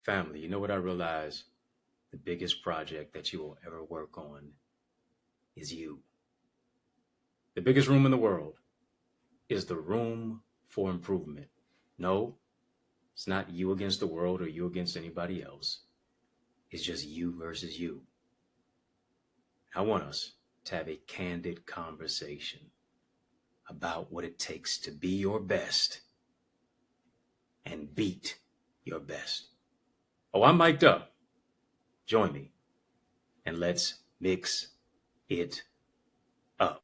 Family, you know what I realize? The biggest project that you will ever work on is you. The biggest room in the world is the room for improvement. No, it's not you against the world or you against anybody else. It's just you versus you. I want us to have a candid conversation about what it takes to be your best and beat your best. Oh, I'm mic'd up. Join me and let's mix it up.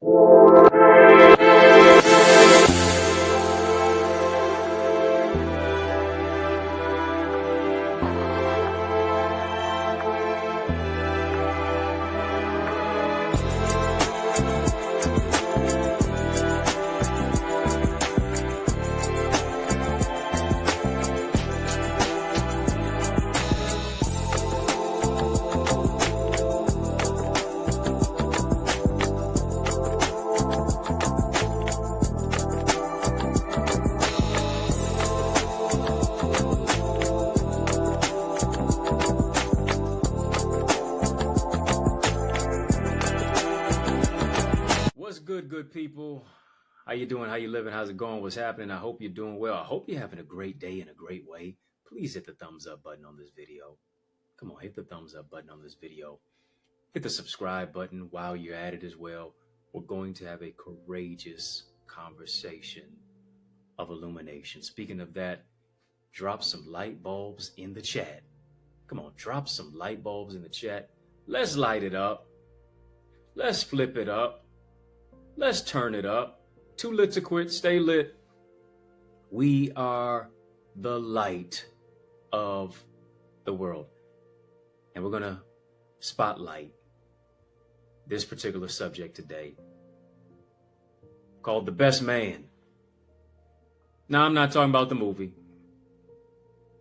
Good people, how you doing? How you living? How's it going? What's happening? I hope you're doing well. I hope you're having a great day in a great way. Please hit the thumbs up button on this video. Come on, hit the thumbs up button on this video. Hit the subscribe button while you're at it as well. We're going to have a courageous conversation of illumination. Speaking of that, drop some light bulbs in the chat. Come on, drop some light bulbs in the chat. Let's light it up. Let's flip it up. Let's turn it up. Too lit to quit. Stay lit. We are the light of the world. And we're going to spotlight this particular subject today called The Best Man. Now, I'm not talking about the movie.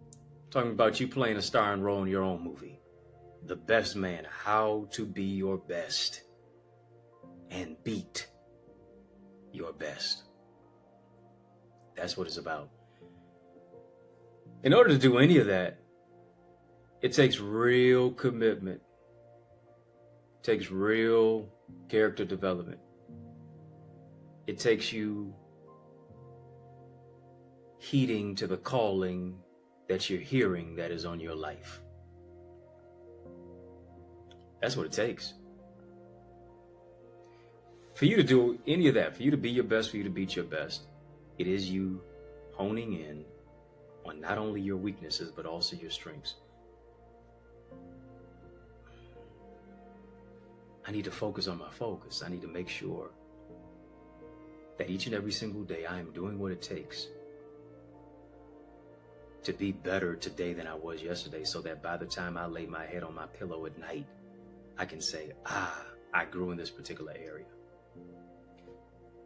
I'm talking about you playing a starring role in your own movie. The Best Man. How to be your best and beat your best. That's what it's about. In order to do any of that, it takes real commitment. It takes real character development. It takes you heeding to the calling that you're hearing that is on your life. That's what it takes. For you to do any of that, for you to be your best, for you to beat your best, it is you honing in on not only your weaknesses, but also your strengths. I need to focus on my focus. I need to make sure that each and every single day I am doing what it takes to be better today than I was yesterday, so that by the time I lay my head on my pillow at night, I can say, I grew in this particular area.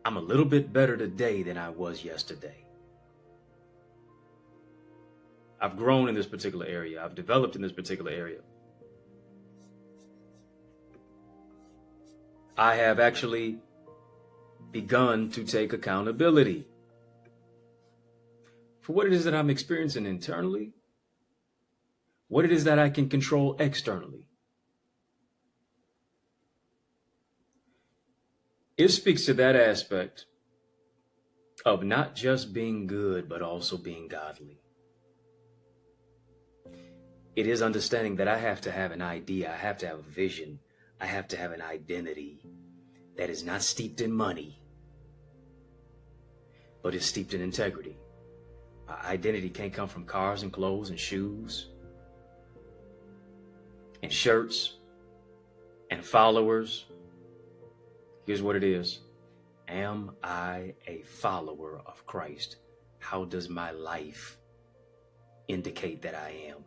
I'm a little bit better today than I was yesterday. I've grown in this particular area. I've developed in this particular area. I have actually begun to take accountability for what it is that I'm experiencing internally, what it is that I can control externally. It speaks to that aspect of not just being good, but also being godly. It is understanding that I have to have an idea, I have to have a vision, I have to have an identity that is not steeped in money, but is steeped in integrity. My identity can't come from cars and clothes and shoes and shirts and followers. Here's what it is. Am I a follower of Christ? How does my life indicate that I am?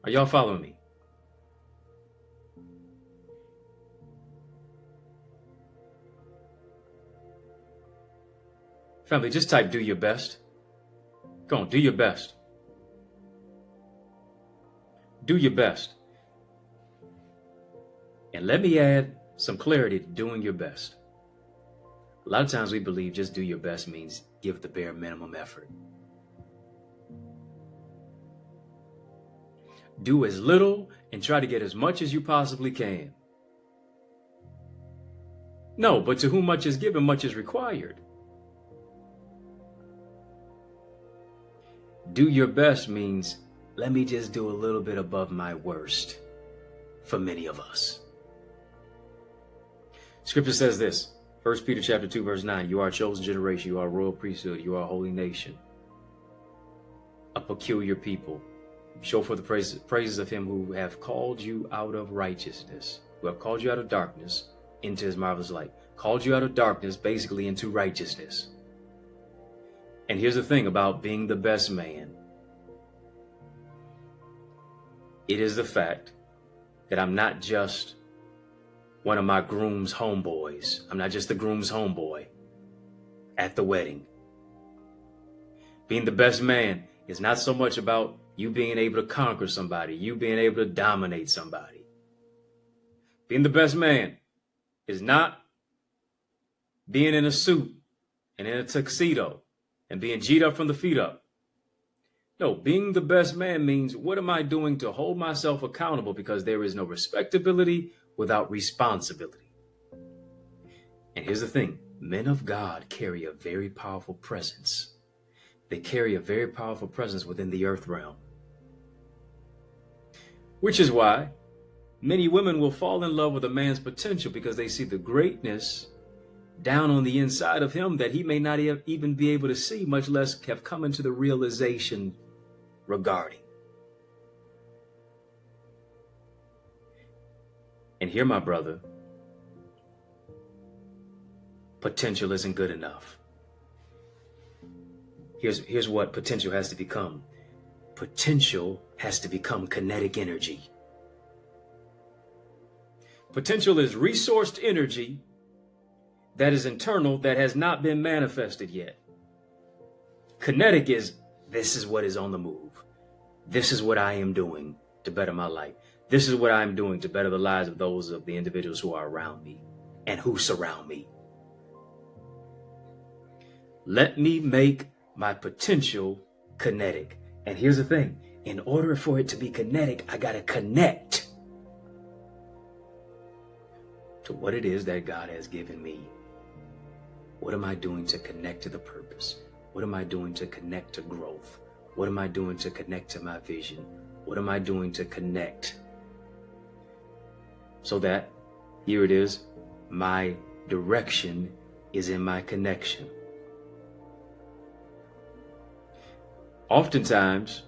Are y'all following me? Family, just type do your best. Go on, do your best. Do your best. And let me add some clarity to doing your best. A lot of times we believe just do your best means give the bare minimum effort. do as little and try to get as much as you possibly can. No, but to whom much is given, much is required. Do your best means, let me just do a little bit above my worst for many of us. Scripture says this, 1 Peter chapter 2, verse 9, you are a chosen generation, you are a royal priesthood, you are a holy nation, a peculiar people. Show for the praises of him who have called you out of righteousness, who have called you out of darkness into his marvelous light. Called you out of darkness, basically into righteousness. And here's the thing about being the best man. It is the fact that I'm not just one of my groom's homeboys. I'm not just the groom's homeboy at the wedding. Being the best man is not so much about you being able to conquer somebody, you being able to dominate somebody. Being the best man is not being in a suit and in a tuxedo and being G'd up from the feet up. No, being the best man means, what am I doing to hold myself accountable? Because there is no respectability without responsibility. And here's the thing, men of God carry a very powerful presence. They carry a very powerful presence within the earth realm. Which is why many women will fall in love with a man's potential, because they see the greatness down on the inside of him that he may not even be able to see, much less have come into the realization regarding. And here, my brother, potential isn't good enough. Here's what potential has to become. Potential has to become kinetic energy. Potential is resourced energy that is internal, that has not been manifested yet. Kinetic is, this is what is on the move. This is what I am doing to better my life. This is what I am doing to better the lives of those of the individuals who are around me and who surround me. Let me make my potential kinetic. And here's the thing, in order for it to be kinetic, I got to connect to what it is that God has given me. What am I doing to connect to the purpose? What am I doing to connect to growth? What am I doing to connect to my vision? What am I doing to connect? So that, here it is, my direction is in my connection. Oftentimes,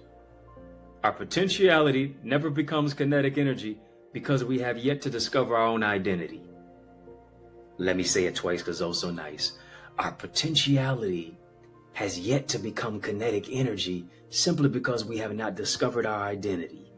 our potentiality never becomes kinetic energy because we have yet to discover our own identity. Let me say it twice because it's so nice. Our potentiality has yet to become kinetic energy simply because we have not discovered our identity.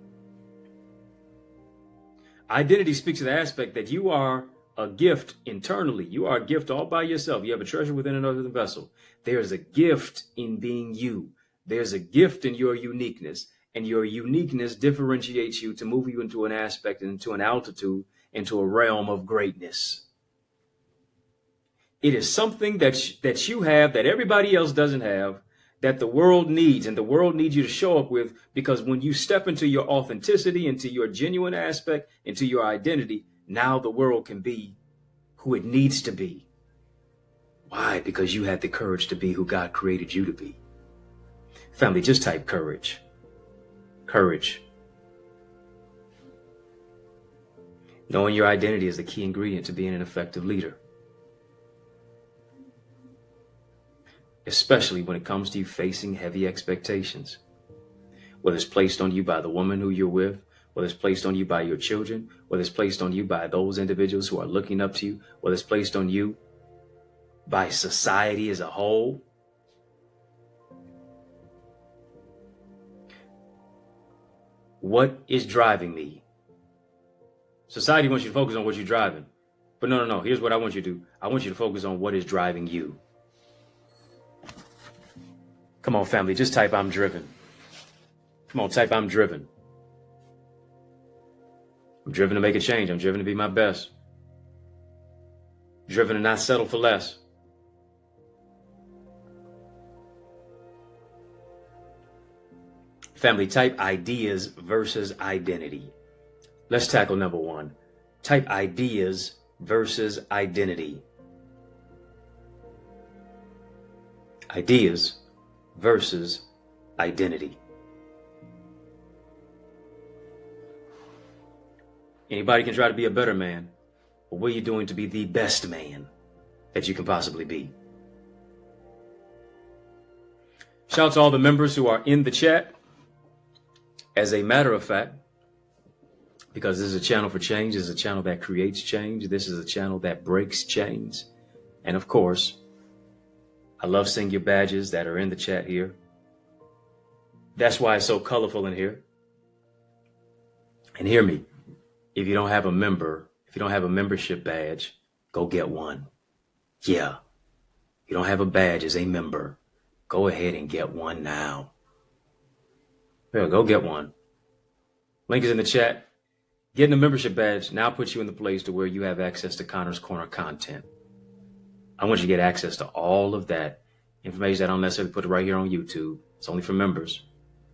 Identity speaks to the aspect that you are a gift internally. You are a gift all by yourself. You have a treasure within another vessel. There's a gift in being you. There's a gift in your uniqueness, and your uniqueness differentiates you to move you into an aspect, into an altitude, into a realm of greatness. It is something that you have that everybody else doesn't have, that the world needs, and the world needs you to show up with, because when you step into your authenticity, into your genuine aspect, into your identity, now the world can be who it needs to be. Why? Because you had the courage to be who God created you to be. Family, just type courage. Courage. Knowing your identity is the key ingredient to being an effective leader. Especially when it comes to you facing heavy expectations. Whether it's placed on you by the woman who you're with, whether it's placed on you by your children, whether it's placed on you by those individuals who are looking up to you, whether it's placed on you by society as a whole. What is driving me? Society wants you to focus on what you're driving. But no. Here's what I want you to do. I want you to focus on what is driving you. Come on, family, just type I'm driven. Come on, type I'm driven. I'm driven to make a change. I'm driven to be my best. Driven to not settle for less. Family, type ideas versus identity. Let's tackle number one. Type ideas versus identity. Ideas versus identity. Anybody can try to be a better man, but what are you doing to be the best man that you can possibly be? Shout out to all the members who are in the chat. As a matter of fact, because this is a channel for change, this is a channel that creates change, this is a channel that breaks chains. And of course, I love seeing your badges that are in the chat here. That's why it's so colorful in here. And hear me, if you don't have a membership badge, go get one. Yeah, you don't have a badge as a member, go ahead and get one now. Yeah, go get one. Link is in the chat. Getting a membership badge now puts you in the place to where you have access to Connor's Corner content. I want you to get access to all of that information. I don't necessarily put it right here on YouTube. It's only for members.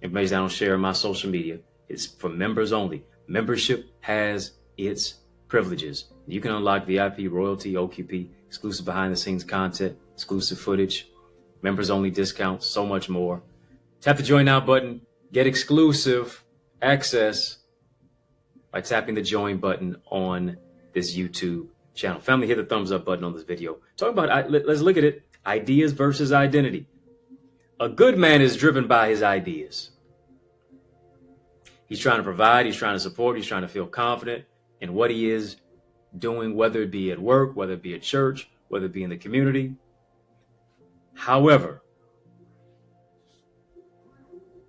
Information I don't share on my social media. It's for members only. Membership has its privileges. You can unlock VIP, royalty, OQP, exclusive behind the scenes content, exclusive footage, members only discounts, so much more. Tap the join now button. Get exclusive access by tapping the join button on this YouTube channel. Family, hit the thumbs up button on this video. Talk about, let's look at it. Ideas versus identity. A good man is driven by his ideas. He's trying to provide, he's trying to support, he's trying to feel confident in what he is doing, whether it be at work, whether it be at church, whether it be in the community. However,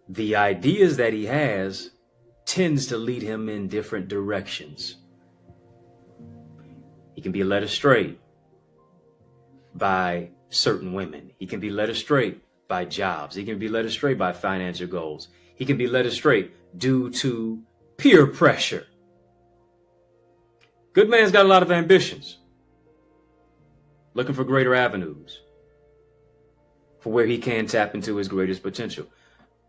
the ideas that he has tends to lead him in different directions. He can be led astray by certain women. He can be led astray by jobs. He can be led astray by financial goals. He can be led astray due to peer pressure. Good man's got a lot of ambitions, looking for greater avenues for where he can tap into his greatest potential.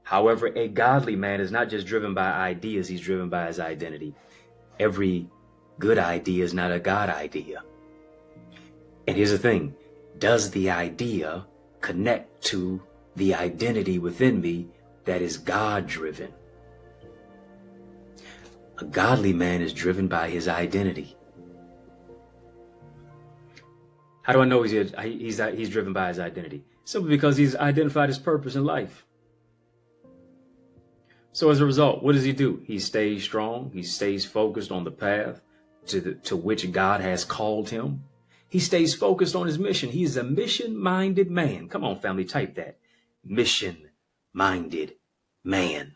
However, a godly man is not just driven by ideas, he's driven by his identity. Every good idea is not a God idea. And here's the thing, does the idea connect to the identity within me that is God-driven? A godly man is driven by his identity. How do I know he's driven by his identity? Simply because he's identified his purpose in life. So as a result, what does he do? He stays strong. He stays focused on the path to which God has called him. He stays focused on his mission. He's a mission-minded man. Come on, family, type that. Mission-minded man.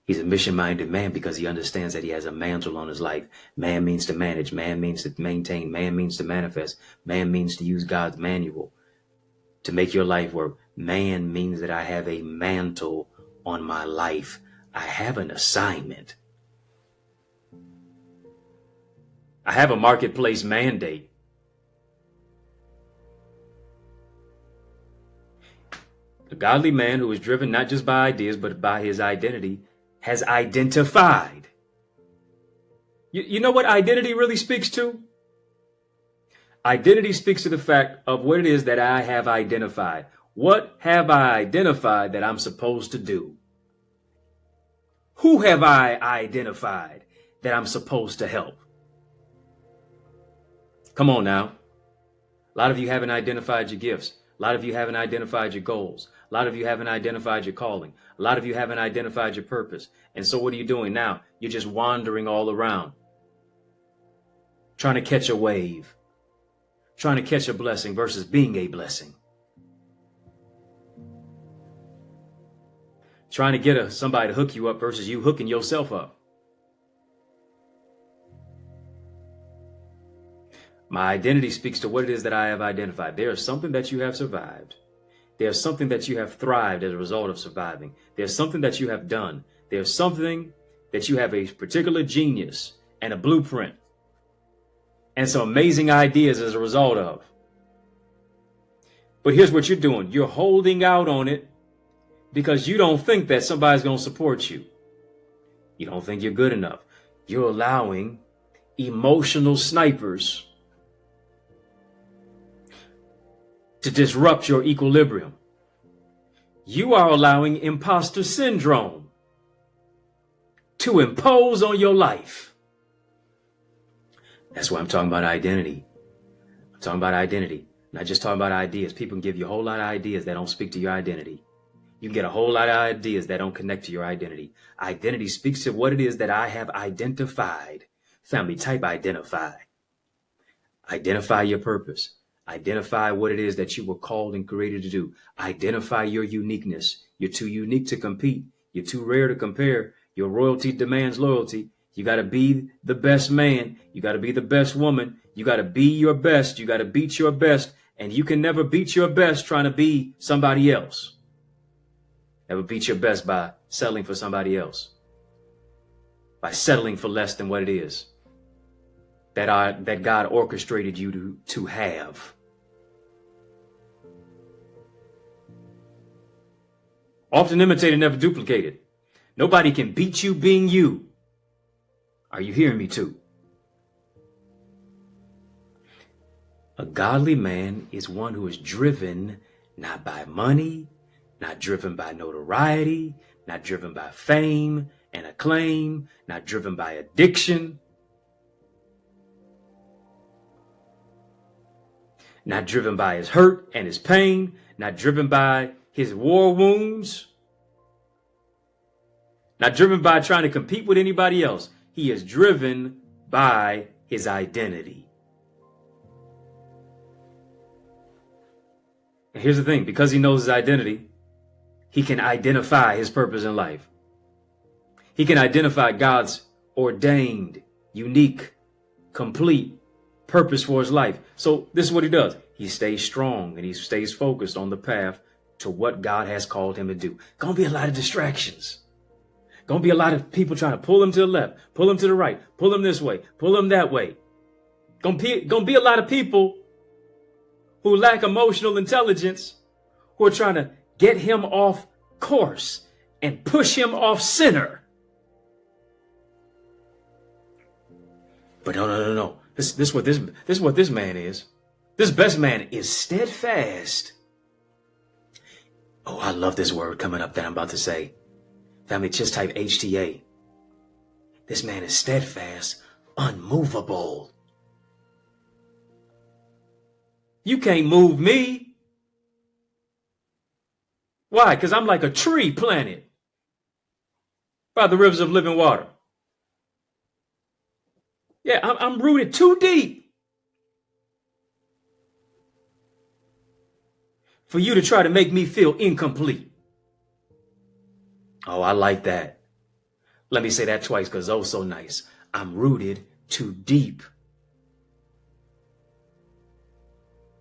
He's a mission-minded man because he understands that he has a mantle on his life. Man means to manage. Man means to maintain. Man means to manifest. Man means to use God's manual to make your life work. Man means that I have a mantle on my life. I have an assignment. I have a marketplace mandate. The godly man who is driven not just by ideas, but by his identity has identified. You know what identity really speaks to? Identity speaks to the fact of what it is that I have identified. What have I identified that I'm supposed to do? Who have I identified that I'm supposed to help? Come on now. A lot of you haven't identified your gifts. A lot of you haven't identified your goals. A lot of you haven't identified your calling. A lot of you haven't identified your purpose. And so what are you doing now? You're just wandering all around, trying to catch a wave, trying to catch a blessing versus being a blessing. Trying to get somebody to hook you up versus you hooking yourself up. My identity speaks to what it is that I have identified. There is something that you have survived. There's something that you have thrived as a result of surviving. There's something that you have done. There's something that you have a particular genius and a blueprint and some amazing ideas as a result of. But here's what you're doing. You're holding out on it because you don't think that somebody's going to support you. You don't think you're good enough. You're allowing emotional snipers to disrupt your equilibrium. You are allowing imposter syndrome to impose on your life. That's why I'm talking about identity. I'm talking about identity. Not just talking about ideas. People can give you a whole lot of ideas that don't speak to your identity. You can get a whole lot of ideas that don't connect to your identity. Identity speaks to what it is that I have identified. Family, type identify. Identify your purpose. Identify what it is that you were called and created to do. Identify your uniqueness. You're too unique to compete. You're too rare to compare. Your royalty demands loyalty. You got to be the best man. You got to be the best woman. You got to be your best. You got to beat your best. And you can never beat your best trying to be somebody else. Never beat your best by settling for somebody else. By settling for less than what it is that God orchestrated you to have. Often imitated, never duplicated. Nobody can beat you being you. Are you hearing me too? A godly man is one who is driven not by money, not driven by notoriety, not driven by fame and acclaim, not driven by addiction, not driven by his hurt and his pain, not driven by his war wounds, not driven by trying to compete with anybody else. He is driven by his identity. And here's the thing, because he knows his identity, he can identify his purpose in life. He can identify God's ordained, unique, complete purpose for his life. So this is what he does. He stays strong and he stays focused on the path to what God has called him to do. Gonna be a lot of distractions. Gonna be a lot of people trying to pull him to the left, pull him to the right, pull him this way, pull him that way. Gonna be a lot of people who lack emotional intelligence, who are trying to get him off course and push him off center. But no. This is what this man is. This best man is steadfast. Oh, I love this word coming up that I'm about to say. Family, just type HTA. This man is steadfast, unmovable. You can't move me. Why? Because I'm like a tree planted by the rivers of living water. Yeah, I'm rooted too deep for you to try to make me feel incomplete. Oh, I like that. Let me say that twice because oh, so nice. I'm rooted too deep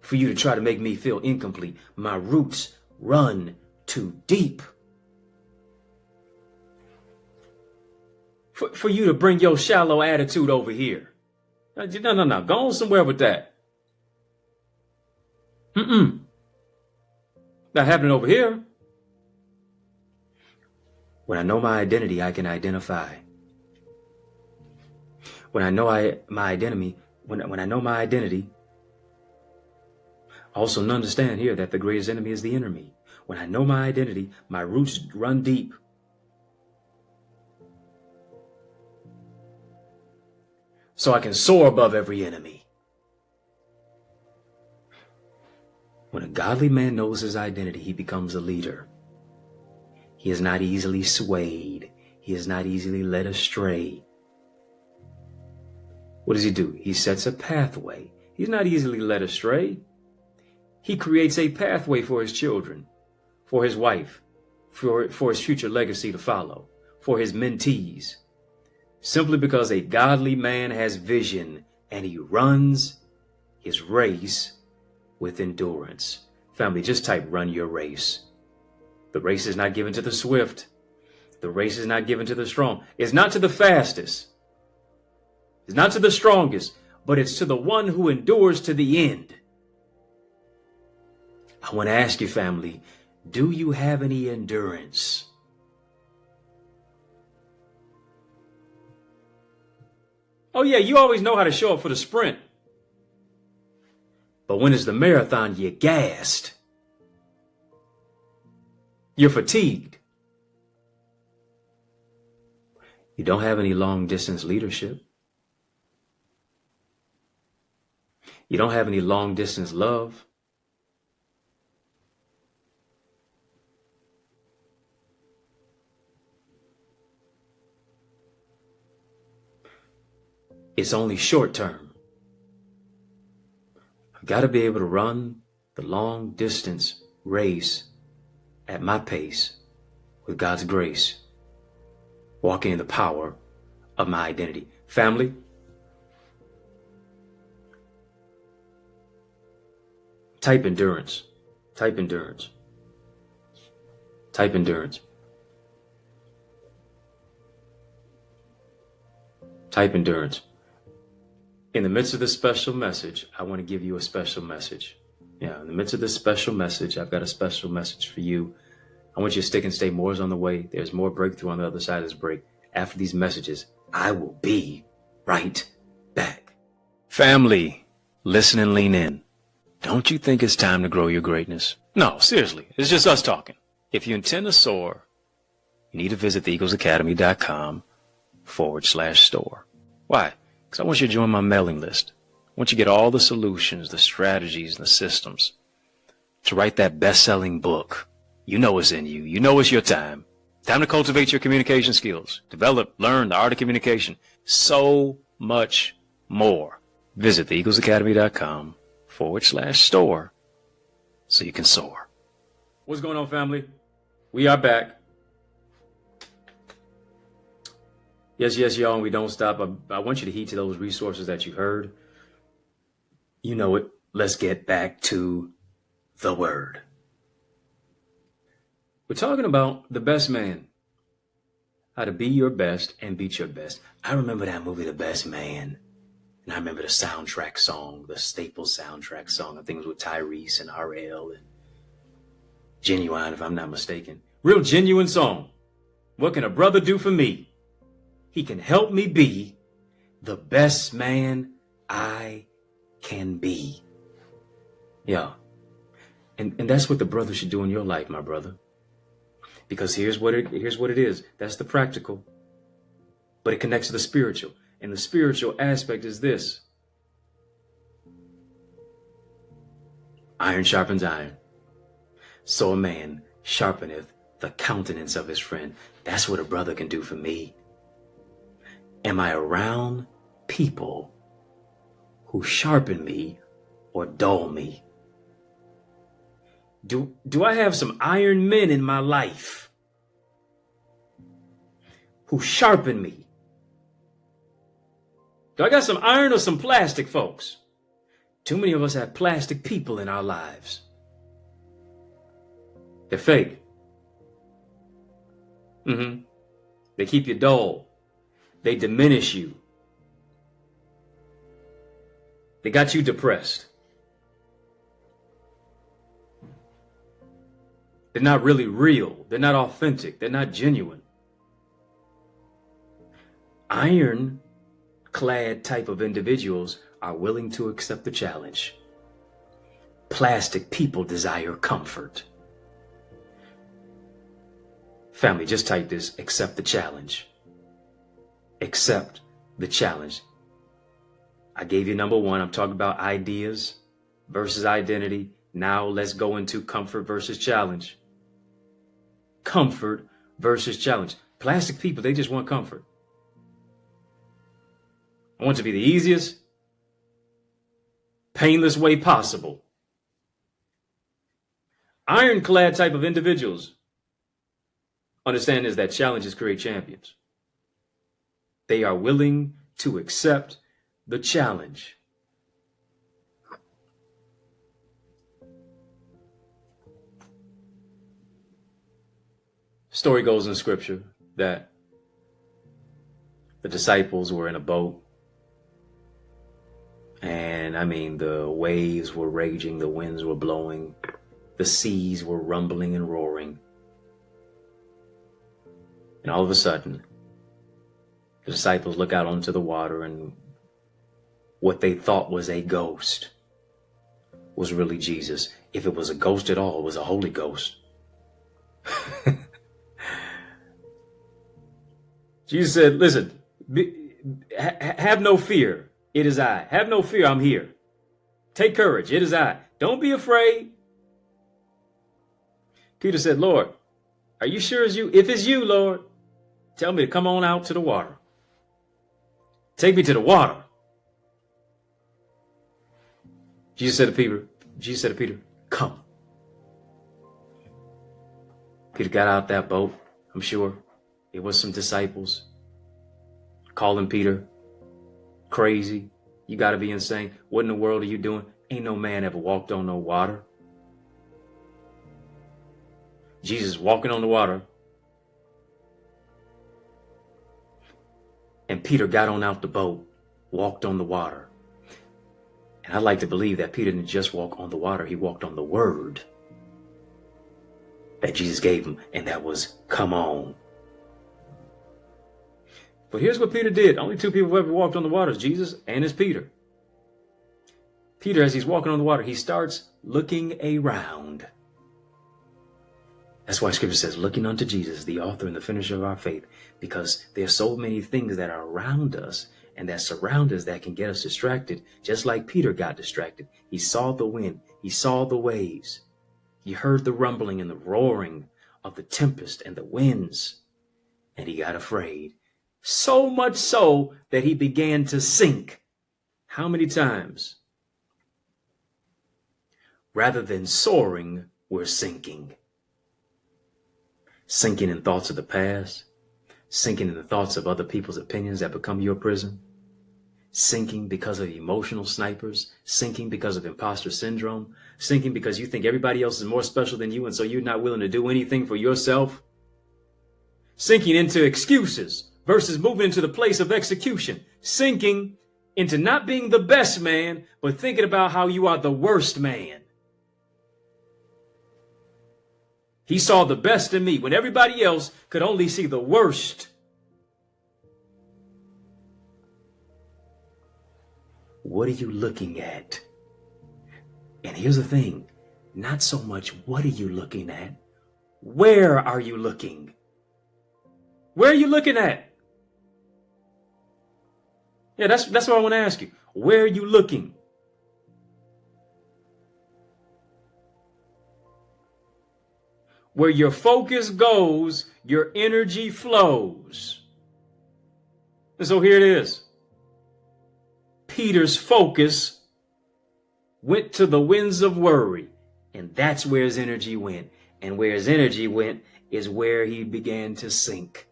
for you to try to make me feel incomplete. My roots run too deep for you to bring your shallow attitude over here. No. Go on somewhere with that. Not happening over here. When I know my identity, I can identify. When I know my identity, when I know my identity, I also understand here that the greatest enemy is the inner me. When I know my identity, my roots run deep. So I can soar above every enemy. When a godly man knows his identity, he becomes a leader. He is not easily swayed. He is not easily led astray. What does he do? He sets a pathway. He's not easily led astray. He creates a pathway for his children, for his wife, for his future legacy to follow, for his mentees. Simply because a godly man has vision and he runs his race with endurance. Family, just type run your race. The race is not given to the swift. The race is not given to the strong. It's not to the fastest. It's not to the strongest, but it's to the one who endures to the end. I want to ask you, family, Do you have any endurance? Oh yeah, you always know how to show up for the sprint. But when it's the marathon, you're gassed. You're fatigued. You don't have any long distance leadership. You don't have any long distance love. It's only short term. I've got to be able to run the long distance race at my pace with God's grace, walking in the power of my identity. Family, type endurance. Type endurance. Type endurance. Type endurance. In the midst of this special message, I want to give you a special message. Yeah, in the midst of this special message, I've got a special message for you. I want you to stick and stay. More is on the way. There's more breakthrough on the other side of this break. After these messages, I will be right back. Family, listen and lean in. Don't you think it's time to grow your greatness? No, seriously, it's just us talking. If you intend to soar, you need to visit theeaglesacademy.com/store. Why? Because I want you to join my mailing list. I want you to get all the solutions, the strategies, and the systems to write that best-selling book. You know it's in you. You know it's your time. Time to cultivate your communication skills. Develop, learn the art of communication. So much more. Visit theeaglesacademy.com/store so you can soar. What's going on, family? We are back. Yes, y'all, and we don't stop. I want you to heed to those resources that you heard. You know it. Let's get back to the word. We're talking about the best man. How to be your best and beat your best. I remember that movie, The Best Man. And I remember the soundtrack song, the staple soundtrack song. I think it was with Tyrese and RL and Genuine, if I'm not mistaken. Real genuine song. What can a brother do for me? He can help me be the best man I can be. Yeah. And that's what the brother should do in your life, my brother. Because here's what it is. That's the practical. But it connects to the spiritual. And the spiritual aspect is this. Iron sharpens iron. So a man sharpeneth the countenance of his friend. That's what a brother can do for me. Am I around people who sharpen me or dull me? Do I have some iron men in my life who sharpen me? Do I got some iron or some plastic, folks? Too many of us have plastic people in our lives. They're fake. They keep you dull. They diminish you. They got you depressed. They're not really real. They're not authentic. They're not genuine. Iron-clad type of individuals are willing to accept the challenge. Plastic people desire comfort. Family, just type this: accept the challenge. Accept the challenge. I gave you number one. I'm talking about ideas versus identity. Now let's go into comfort versus challenge. Comfort versus challenge. Plastic people, they just want comfort. I want it to be the easiest, painless way possible. Ironclad type of individuals understand is that challenges create champions. They are willing to accept the challenge. Story goes in scripture that the disciples were in a boat. And I mean, the waves were raging, the winds were blowing. the seas were rumbling and roaring. And all of a sudden, the disciples look out onto the water, and what they thought was a ghost was really Jesus. If it was a ghost at all, it was a Holy Ghost. Jesus said, listen, have no fear. It is I. Have no fear. I'm here. Take courage. It is I. Don't be afraid. Peter said, Lord, are you sure it's you? If it's you, Lord, tell me to come on out to the water. Take me to the water. Jesus said to Peter, come. Peter got out that boat. I'm sure it was some disciples calling Peter crazy. You got to be insane. What in the world are you doing? Ain't no man ever walked on no water. Jesus walking on the water. And Peter got on out the boat, walked on the water. And I like to believe that Peter didn't just walk on the water. He walked on the word that Jesus gave him. And that was, come on. But here's what Peter did. Only two people who ever walked on the water, Jesus and it's Peter. Peter, as he's walking on the water, he starts looking around. That's why Scripture says, looking unto Jesus, the author and the finisher of our faith, because there's so many things that are around us and that surround us that can get us distracted, just like Peter got distracted. He saw the wind. He saw the waves. He heard the rumbling and the roaring of the tempest and the winds, and he got afraid. So much so that he began to sink. How many times? Rather than soaring, we're sinking. Sinking in thoughts of the past, sinking in the thoughts of other people's opinions that become your prison, sinking because of emotional snipers, sinking because of imposter syndrome, sinking because you think everybody else is more special than you and so you're not willing to do anything for yourself, sinking into excuses versus moving into the place of execution, sinking into not being the best man, but thinking about how you are the worst man. He saw the best in me when everybody else could only see the worst. What are you looking at? And here's the thing, not so much what are you looking at, where are you looking? Where are you looking at? Yeah, that's what I want to ask you. Where are you looking? Where your focus goes, your energy flows. And so here it is. Peter's focus went to the winds of worry, and that's where his energy went. And where his energy went is where he began to sink.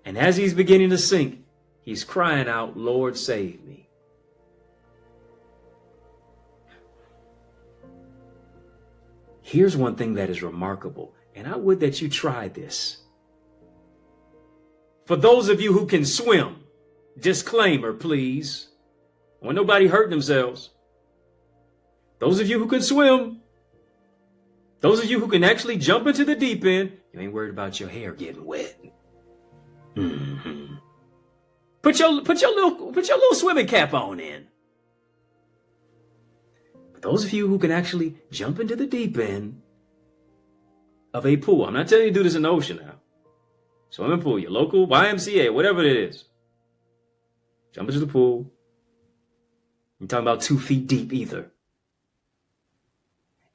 And as he's beginning to sink, he's crying out, Lord, save me. Here's one thing that is remarkable, and I would that you try this. For those of you who can swim, disclaimer, please. I want nobody hurting themselves. Those of you who can swim, those of you who can actually jump into the deep end, you ain't worried about your hair getting wet. Mm-hmm. Put your little swimming cap on in. But those of you who can actually jump into the deep end of a pool, I'm not telling you to do this in the ocean now. Swimming pool, your local YMCA, whatever it is. Jump into the pool. I'm talking about 2 feet deep either.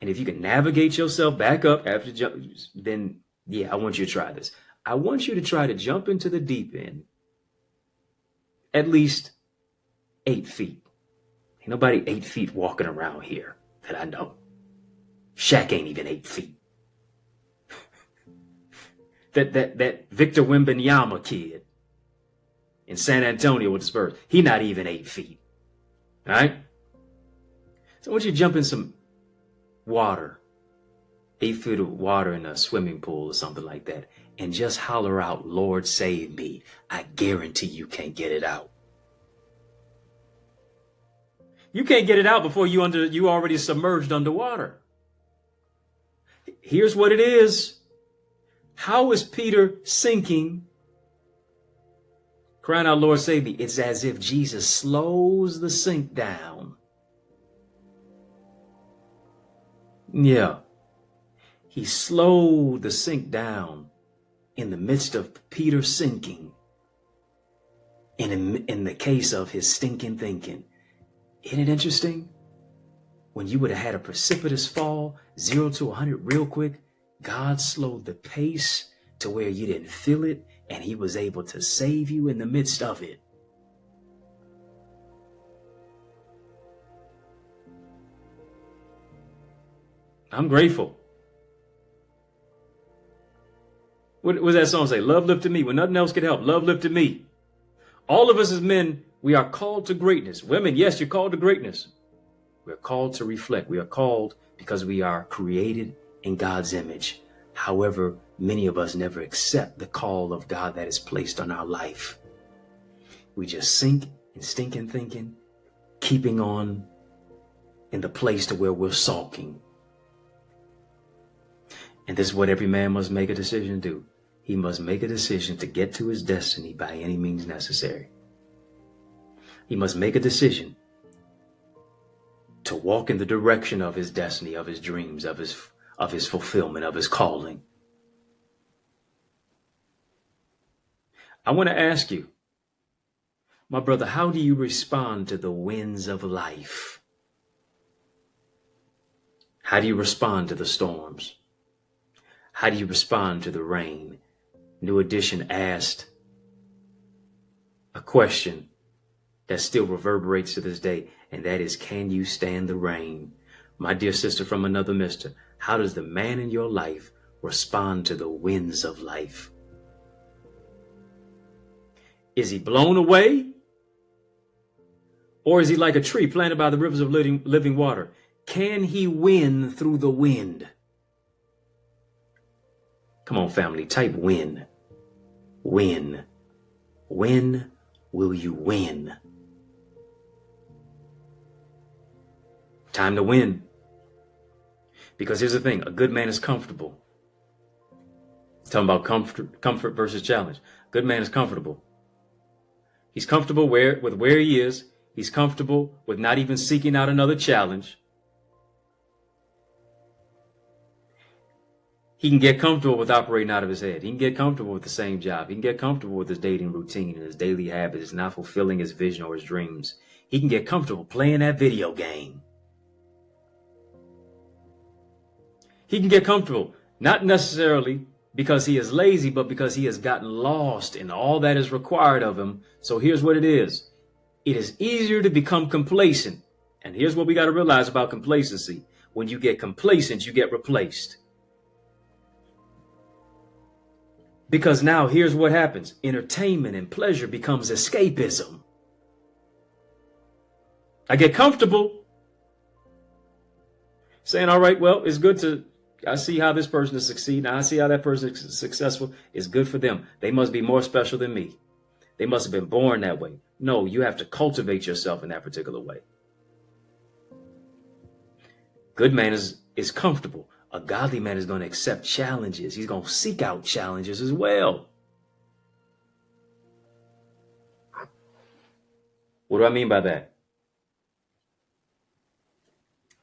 And if you can navigate yourself back up after jump, then yeah, I want you to try this. I want you to try to jump into the deep end at least 8 feet. Ain't nobody 8 feet walking around here that I know. Shaq ain't even 8 feet. that Victor Wembanyama kid in San Antonio with the Spurs, he not even 8 feet. All right? So I want you to jump in some water, 8 feet of water in a swimming pool or something like that, and just holler out, Lord, save me. I guarantee you can't get it out. You can't get it out before you already submerged underwater. Here's what it is. How is Peter sinking? Crying out, Lord, save me. It's as if Jesus slows the sink down. Yeah. He slowed the sink down in the midst of Peter sinking. In the case of his stinking thinking. Isn't it interesting? When you would have had a precipitous fall, 0 to 100 real quick, God slowed the pace to where you didn't feel it, and he was able to save you in the midst of it. I'm grateful. What does that song say? Love lifted me. When nothing else could help, love lifted me. All of us as men, we are called to greatness. Women, yes, you're called to greatness. We're called to reflect. We are called because we are created in God's image. However, many of us never accept the call of God that is placed on our life. We just sink and stinking thinking, keeping on in the place to where we're sulking. And this is what every man must make a decision to do. He must make a decision to get to his destiny by any means necessary. He must make a decision to walk in the direction of his destiny, of his dreams, of his fulfillment, of his calling. I want to ask you, my brother, how do you respond to the winds of life? How do you respond to the storms? How do you respond to the rain? New Edition asked a question that still reverberates to this day, and that is, can you stand the rain? My dear sister from another mister, how does the man in your life respond to the winds of life? Is he blown away? Or is he like a tree planted by the rivers of living water? Can he win through the wind? Come on, family, type win. Win. When will you win? Time to win. Because here's the thing, a good man is comfortable. Talking about comfort versus challenge. Good man is comfortable. He's comfortable with where he is. He's comfortable with not even seeking out another challenge. He can get comfortable with operating out of his head. He can get comfortable with the same job. He can get comfortable with his dating routine and his daily habits, not fulfilling his vision or his dreams. He can get comfortable playing that video game. He can get comfortable, not necessarily because he is lazy, but because he has gotten lost in all that is required of him. So here's what it is. It is easier to become complacent. And here's what we got to realize about complacency. When you get complacent, you get replaced. Because now here's what happens. Entertainment and pleasure becomes escapism. I get comfortable saying, all right, well, it's good to, I see how this person is succeeding. I see how that person is successful. It's good for them. They must be more special than me. They must have been born that way. No, you have to cultivate yourself in that particular way. Good man is comfortable. A godly man is going to accept challenges. He's going to seek out challenges as well. What do I mean by that?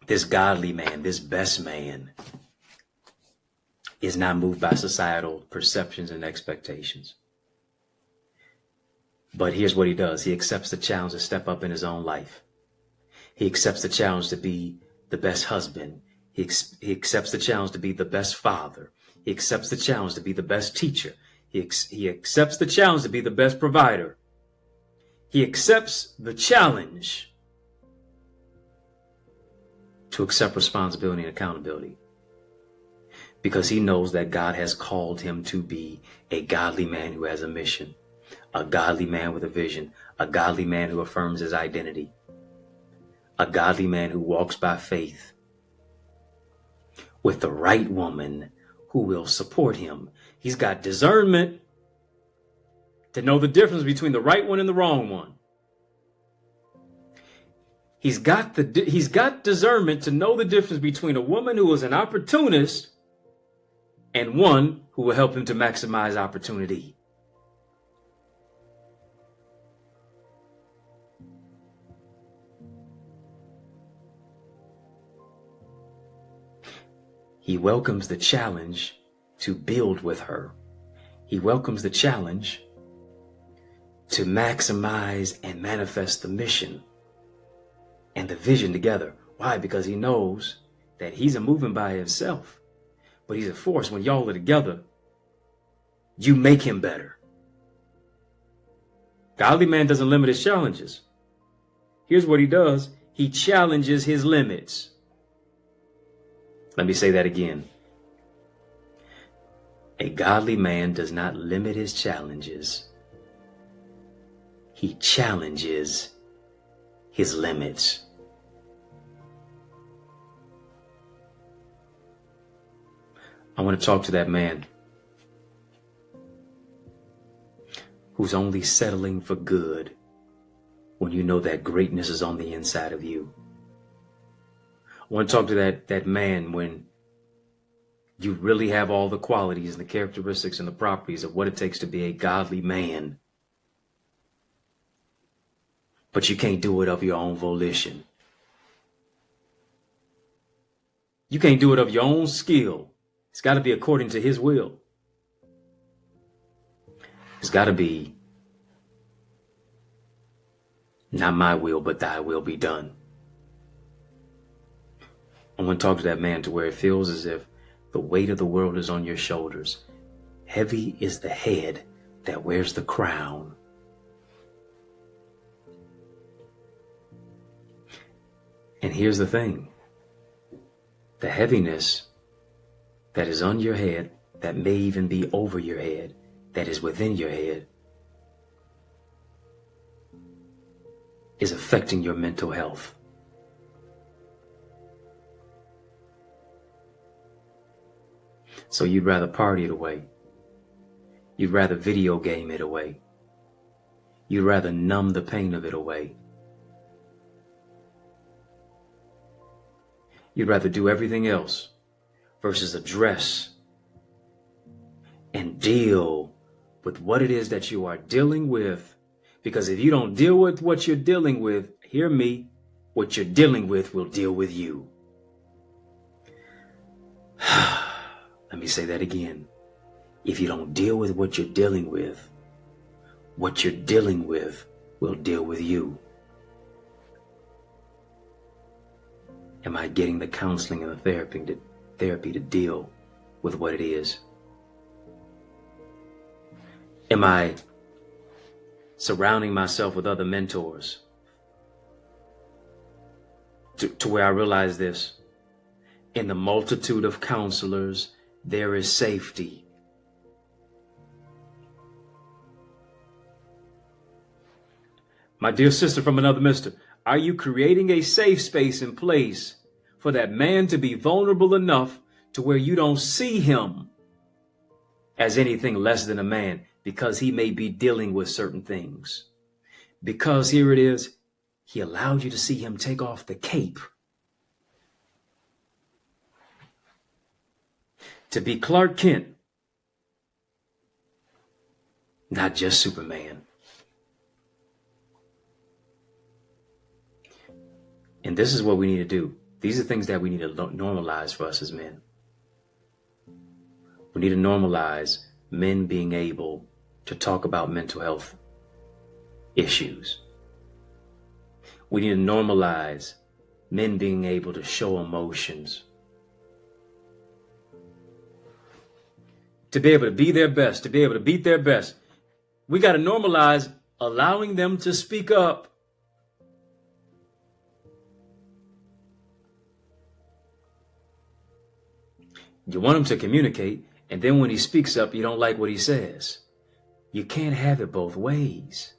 This godly man, this best man, is not moved by societal perceptions and expectations. But here's what he does. He accepts the challenge to step up in his own life. He accepts the challenge to be the best husband. He accepts the challenge to be the best father. He accepts the challenge to be the best teacher. He accepts the challenge to be the best provider. He accepts the challenge to accept responsibility and accountability. Because he knows that God has called him to be a godly man who has a mission, a godly man with a vision, a godly man who affirms his identity, a godly man who walks by faith with the right woman who will support him. He's got discernment to know the difference between the right one and the wrong one. He's got discernment to know the difference between a woman who is an opportunist and one who will help him to maximize opportunity. He welcomes the challenge to build with her. He welcomes the challenge to maximize and manifest the mission and the vision together. Why? Because he knows that he's a moving by himself, but he's a force. When y'all are together, you make him better. Godly man doesn't limit his challenges. Here's what he does. He challenges his limits. Let me say that again. A godly man does not limit his challenges. He challenges his limits. I want to talk to that man who's only settling for good when you know that greatness is on the inside of you. I want to talk to that man when you really have all the qualities and the characteristics and the properties of what it takes to be a godly man, but you can't do it of your own volition. You can't do it of your own skill. It's got to be according to his will. It's got to be not my will, but thy will be done. I want to talk to that man to where it feels as if the weight of the world is on your shoulders. Heavy is the head that wears the crown. And here's the thing. The heaviness that is on your head, that may even be over your head, that is within your head, is affecting your mental health. So you'd rather party it away. You'd rather video game it away. You'd rather numb the pain of it away. You'd rather do everything else versus address and deal with what it is that you are dealing with. Because if you don't deal with what you're dealing with, hear me, what you're dealing with will deal with you. Let me say that again. If you don't deal with what you're dealing with, what you're dealing with will deal with you. Am I getting the counseling and the therapy to deal with what it is? Am I surrounding myself with other mentors to where I realize this? In the multitude of counselors, there is safety. My dear sister from another mister, are you creating a safe space in place for that man to be vulnerable enough to where you don't see him as anything less than a man because he may be dealing with certain things? Because here it is, he allowed you to see him take off the cape to be Clark Kent, not just Superman. And this is what we need to do. These are things that we need to normalize for us as men. We need to normalize men being able to talk about mental health issues. We need to normalize men being able to show emotions. To be able to be their best, to be able to beat their best. We got to normalize allowing them to speak up. You want him to communicate, and then when he speaks up, you don't like what he says. You can't have it both ways.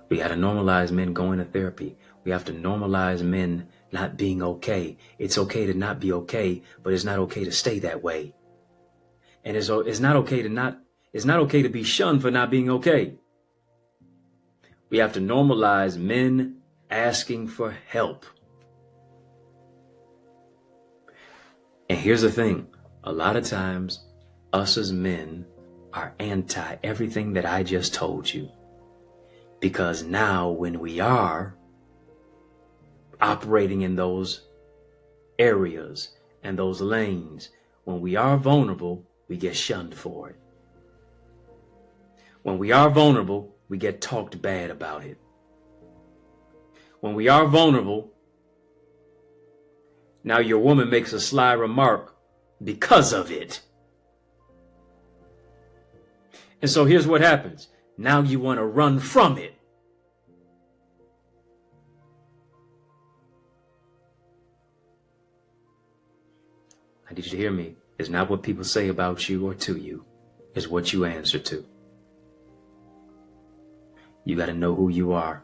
We got to normalize men going to therapy. We have to normalize men not being okay. It's okay to not be okay, but it's not okay to stay that way. And it's not okay to be shunned for not being okay. We have to normalize men asking for help. And here's the thing. A lot of times, us as men are anti everything that I just told you. Because now when we are operating in those areas and those lanes, when we are vulnerable, we get shunned for it. When we are vulnerable, we get talked bad about it. When we are vulnerable, now your woman makes a sly remark because of it. And so here's what happens. Now you want to run from it. I need you to hear me. It's not what people say about you or to you. It's what you answer to. You got to know who you are.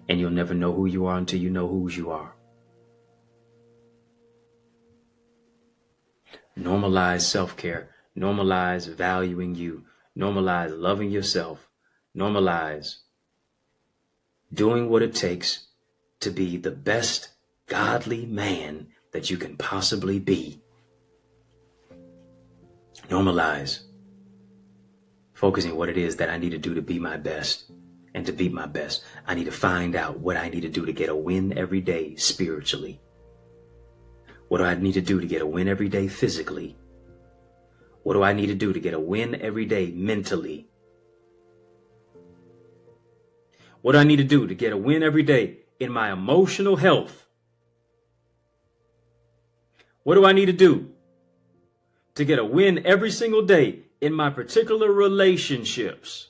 And you'll never know who you are until you know whose you are. Normalize self-care. Normalize valuing you. Normalize loving yourself. Normalize doing what it takes to be the best godly man that you can possibly be. Normalize focusing what it is that I need to do to be my best. And to be my best, I need to find out what I need to do to get a win every day spiritually. What do I need to do to get a win every day physically? What do I need to do to get a win every day mentally? What do I need to do to get a win every day in my emotional health? What do I need to do to get a win every single day in my particular relationships?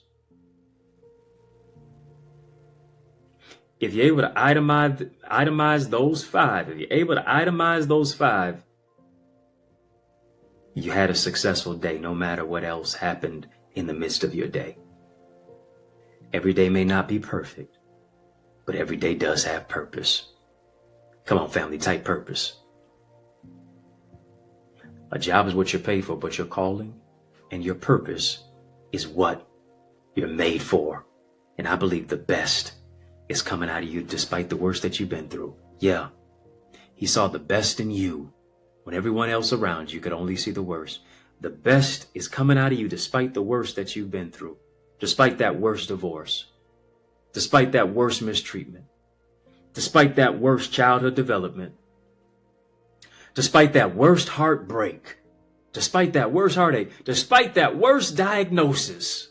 If you're able to itemize those five, you had a successful day no matter what else happened in the midst of your day. Every day may not be perfect, but every day does have purpose. Come on, family, type purpose. A job is what you're paid for, but your calling and your purpose is what you're made for. And I believe the best is coming out of you despite the worst that you've been through. Yeah, he saw the best in you when everyone else around you could only see the worst. The best is coming out of you despite the worst that you've been through, despite that worst divorce, despite that worst mistreatment, despite that worst childhood development, despite that worst heartbreak, despite that worst heartache, despite that worst diagnosis,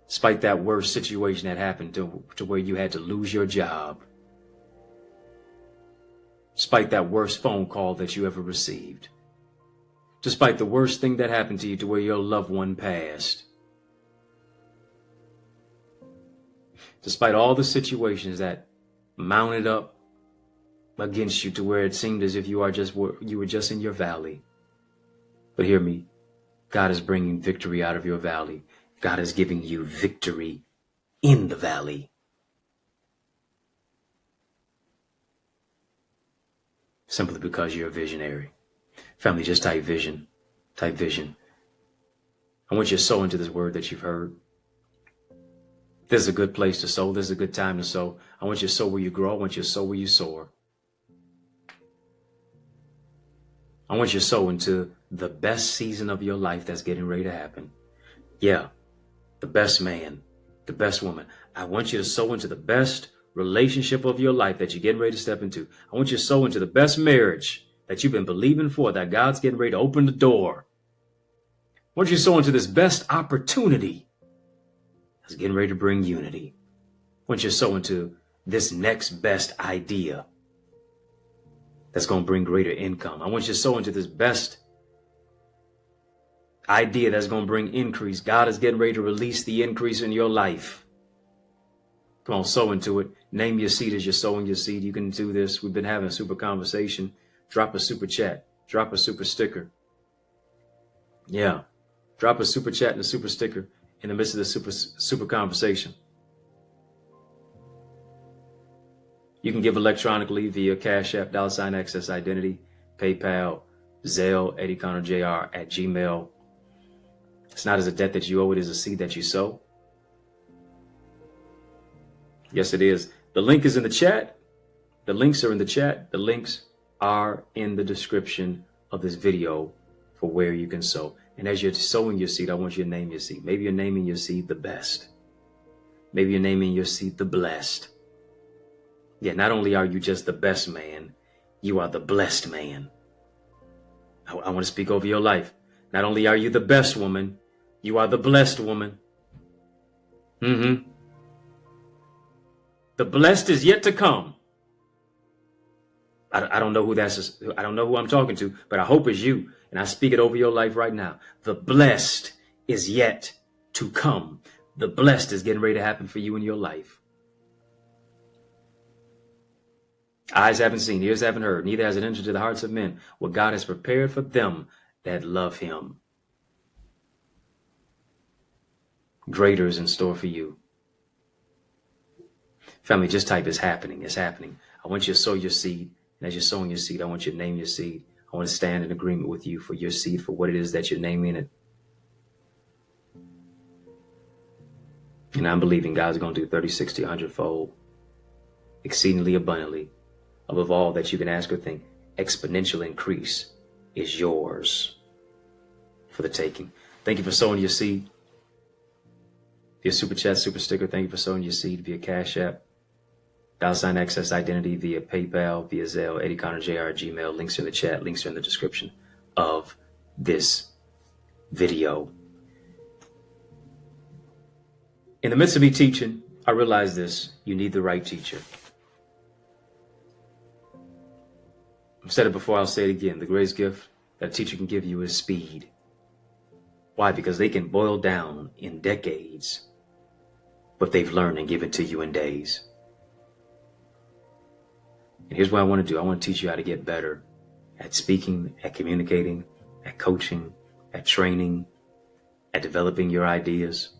despite that worst situation that happened to where you had to lose your job, despite that worst phone call that you ever received, despite the worst thing that happened to you to where your loved one passed, despite all the situations that mounted up against you to where it seemed as if you were just in your valley. But hear me, God is bringing victory out of your valley. God is giving you victory in the valley. Simply because you're a visionary. Family, just type vision. Type vision. I want you to sow into this word that you've heard. This is a good place to sow. This is a good time to sow. I want you to sow where you grow. I want you to sow where you soar. I want you to sow into the best season of your life that's getting ready to happen. Yeah. The best man, the best woman. I want you to sow into the best relationship of your life that you're getting ready to step into. I want you to sow into the best marriage that you've been believing for, that God's getting ready to open the door. I want you to sow into this best opportunity that's getting ready to bring unity. I want you to sow into this next best idea that's going to bring greater income. I want you to sow into this best idea that's going to bring increase. God is getting ready to release the increase in your life. Come on, sow into it. Name your seed as you're sowing your seed. You can do this. We've been having a super conversation. Drop a super chat. Drop a super sticker. Yeah. Drop a super chat and a super sticker in the midst of the super conversation. You can give electronically via Cash App, $Access Identity, PayPal, Zelle, EddieConnorJr at Gmail. It's not as a debt that you owe, it is a seed that you sow. Yes, it is. The link is in the chat. The links are in the chat. The links are in the description of this video for where you can sow. And as you're sowing your seed, I want you to name your seed. Maybe you're naming your seed the best. Maybe you're naming your seed the blessed. Yeah, not only are you just the best man, you are the blessed man. I want to speak over your life. Not only are you the best woman, you are the blessed woman. The blessed is yet to come. I don't know who that's. I don't know who I'm talking to, but I hope it's you. And I speak it over your life right now. The blessed is yet to come. The blessed is getting ready to happen for you in your life. Eyes haven't seen, ears haven't heard, neither has it entered into the hearts of men what God has prepared for them that love him. Greater is in store for you. Family, just type "it's happening." It's happening. I want you to sow your seed. And as you're sowing your seed, I want you to name your seed. I want to stand in agreement with you for your seed, for what it is that you're naming it. And I'm believing God's going to do 30, 60, 100-fold, exceedingly abundantly, above all that you can ask or think. Exponential increase is yours for the taking. Thank you for sowing your seed. Via Super Chat, Super Sticker, thank you for sowing your seed via Cash App, $ Access Identity, via PayPal, via Zelle, EddieConnorJr, Gmail. Links are in the chat. Links are in the description of this video. In the midst of me teaching, I realized this: you need the right teacher. I've said it before, I'll say it again. The greatest gift that a teacher can give you is speed. Why? Because they can boil down in decades what they've learned and give it to you in days. And here's what I want to do. I want to teach you how to get better at speaking, at communicating, at coaching, at training, at developing your ideas,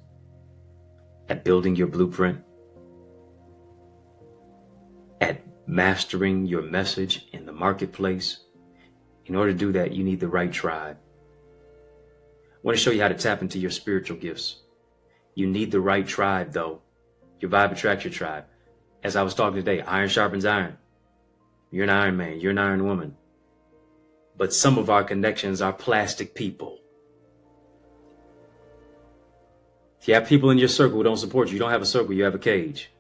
at building your blueprint, at mastering your message in the marketplace. In order to do that, you need the right tribe. I want to show you how to tap into your spiritual gifts. You need the right tribe, though. Your vibe attracts your tribe. As I was talking today, iron sharpens iron. You're an iron man. You're an iron woman. But some of our connections are plastic people. If you have people in your circle who don't support you, you don't have a circle, you have a cage.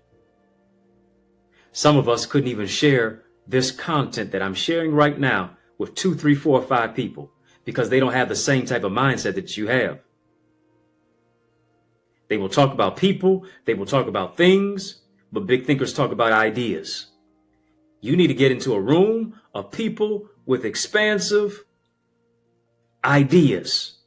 Some of us couldn't even share this content that I'm sharing right now with 2, 3, 4, 5 people because they don't have the same type of mindset that you have. They will talk about people, they will talk about things, but big thinkers talk about ideas. You need to get into a room of people with expansive ideas.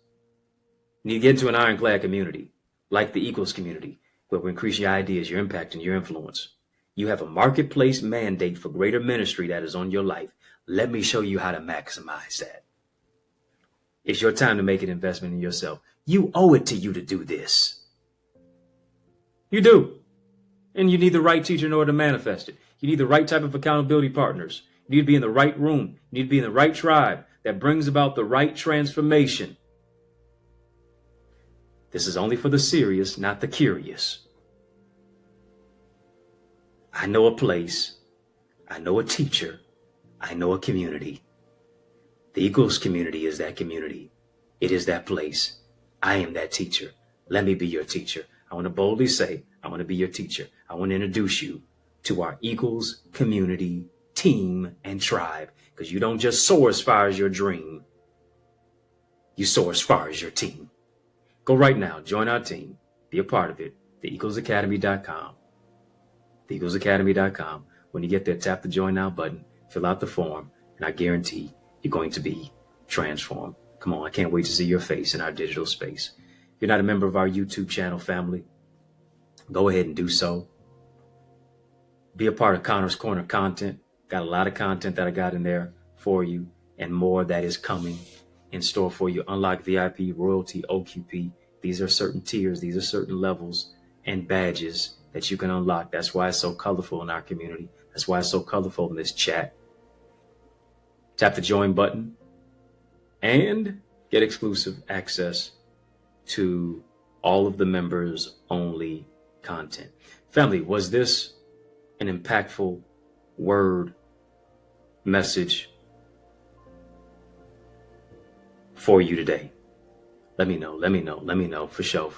You need to get into an ironclad community, like the Equals community, where we increase your ideas, your impact, and your influence. You have a marketplace mandate for greater ministry that is on your life. Let me show you how to maximize that. It's your time to make an investment in yourself. You owe it to you to do this. You do. And you need the right teacher in order to manifest it. You need the right type of accountability partners. You need to be in the right room. You need to be in the right tribe that brings about the right transformation. This is only for the serious, not the curious. I know a place. I know a teacher. I know a community. The Eagles community is that community. It is that place. I am that teacher. Let me be your teacher. I want to boldly say, I want to be your teacher. I want to introduce you to our Eagles community, team, and tribe. Because you don't just soar as far as your dream. You soar as far as your team. Go right now. Join our team. Be a part of it. TheEaglesAcademy.com. TheEaglesAcademy.com. When you get there, tap the Join Now button. Fill out the form. And I guarantee you're going to be transformed. Come on. I can't wait to see your face in our digital space. If you're not a member of our YouTube channel family, go ahead and do so. Be a part of Connor's Corner content. Got a lot of content that I got in there for you and more that is coming in store for you. Unlock VIP, royalty, OQP. These are certain tiers. These are certain levels and badges that you can unlock. That's why it's so colorful in our community. That's why it's so colorful in this chat. Tap the join button and get exclusive access to all of the members only content. Family, was this an impactful word message for you today? Let me know. For sure.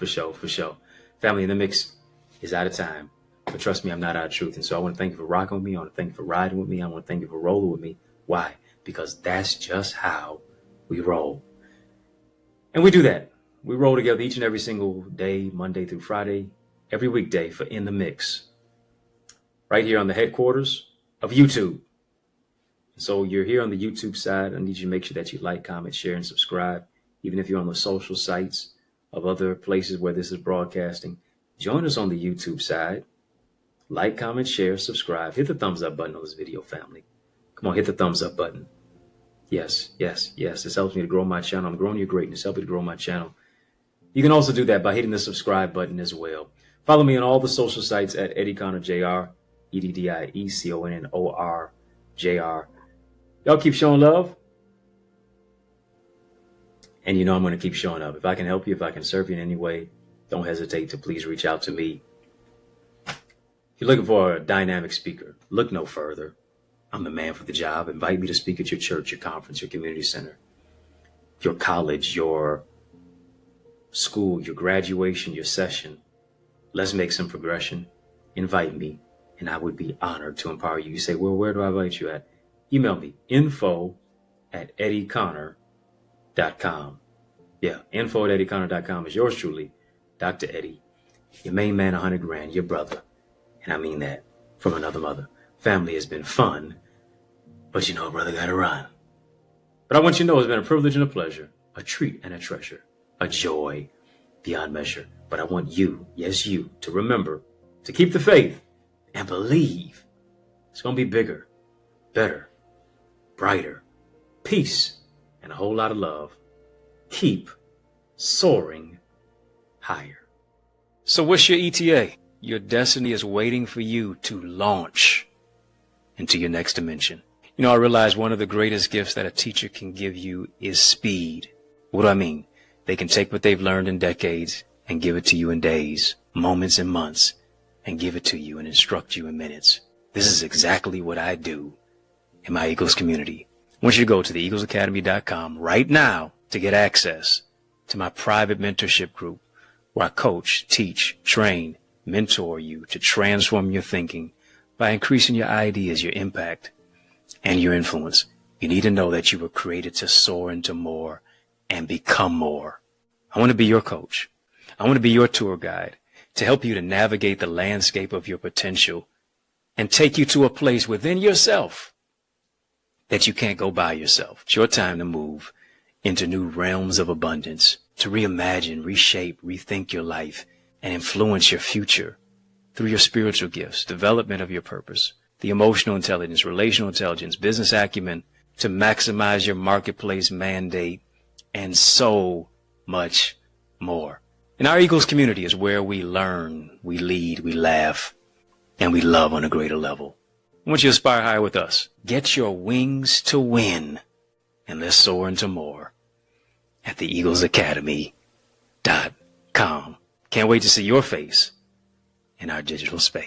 Family, in the mix is out of time. But trust me, I'm not out of truth. And so I want to thank you for rocking with me. I want to thank you for riding with me. I want to thank you for rolling with me. Why? Because that's just how we roll. And we do that. We roll together each and every single day, Monday through Friday, every weekday for In the Mix. Right here on the headquarters of YouTube. So you're here on the YouTube side. I need you to make sure that you like, comment, share, and subscribe. Even if you're on the social sites of other places where this is broadcasting, join us on the YouTube side. Like, comment, share, subscribe. Hit the thumbs up button on this video, family. Come on, hit the thumbs up button. Yes. This helps me to grow my channel. I'm growing your greatness. Help me to grow my channel. You can also do that by hitting the subscribe button as well. Follow me on all the social sites at EddieConnorJr, EddieConnorJr. Y'all keep showing love. And you know I'm going to keep showing up. If I can help you, if I can serve you in any way, don't hesitate to please reach out to me. If you're looking for a dynamic speaker, look no further. I'm the man for the job. Invite me to speak at your church, your conference, your community center, your college, your school, your graduation, your session. Let's make some progression. Invite me, and I would be honored to empower you. You say, well, where do I invite you at? Email me, info@EddieConnor.com. Yeah, info@EddieConnor.com is yours truly, Dr. Eddie, your main man, 100 grand, your brother. And I mean that from another mother. Family has been fun, but you know, brother got to run. But I want you to know it's been a privilege and a pleasure, a treat and a treasure, a joy beyond measure. But I want you, yes, you, to remember to keep the faith and believe it's going to be bigger, better, brighter, peace, and a whole lot of love. Keep soaring higher. So what's your ETA? Your destiny is waiting for you to launch into your next dimension. You know, I realize one of the greatest gifts that a teacher can give you is speed. What do I mean? They can take what they've learned in decades and give it to you in days, moments, and months, and give it to you and instruct you in minutes. This is exactly what I do in my Eagles community. I want you to go to theeaglesacademy.com right now to get access to my private mentorship group where I coach, teach, train, mentor you to transform your thinking by increasing your ideas, your impact, and your influence. You need to know that you were created to soar into more and become more. I want to be your coach. I want to be your tour guide to help you to navigate the landscape of your potential and take you to a place within yourself that you can't go by yourself. It's your time to move into new realms of abundance, to reimagine, reshape, rethink your life, and influence your future through your spiritual gifts, development of your purpose, the emotional intelligence, relational intelligence, business acumen, to maximize your marketplace mandate, and so much more. And our Eagles community is where we learn, we lead, we laugh, and we love on a greater level. I want you to aspire higher with us. Get your wings to win, and let's soar into more at theeaglesacademy.com. Can't wait to see your face in our digital space.